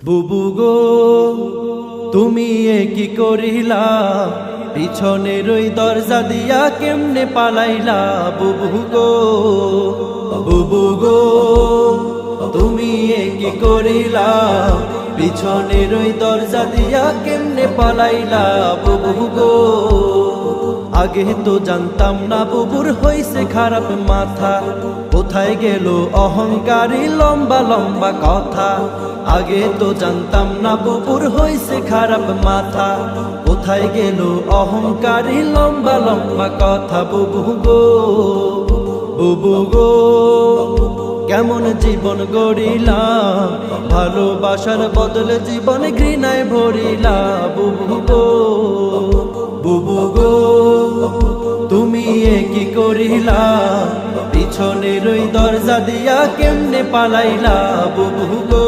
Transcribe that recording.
বুবু গো তুমি কি করিলা, পিছনের ওই দরজা দিয়া কেমনে পালাইলা। বুবু গো বুবু গো তুমি কি করিলা, পিছনের ওই দরজা দিয়া কেমনে পালাইলা। বুবু গো আগে তো জানতাম না বুবুর হইছে খারাপ মাথা, কোথায় গেল অহংকারী লম্বা লম্বা কথা। আগে তো জানতাম না বুবুর হইছে খারাপ মাথা, কোথায় গেল অহংকারী লম্বা লম্বা কথা। বুবু গো বুবু গো কেমন জীবন গড়িলা, ভালোবাসার বদলে জীবন ঘৃণায় ভরিলা। বুবু গো বুবু গো তুমি কি করিলা, পিছনের ওই দরজা দিয়া কেমনে পালাইলা। বুবু গো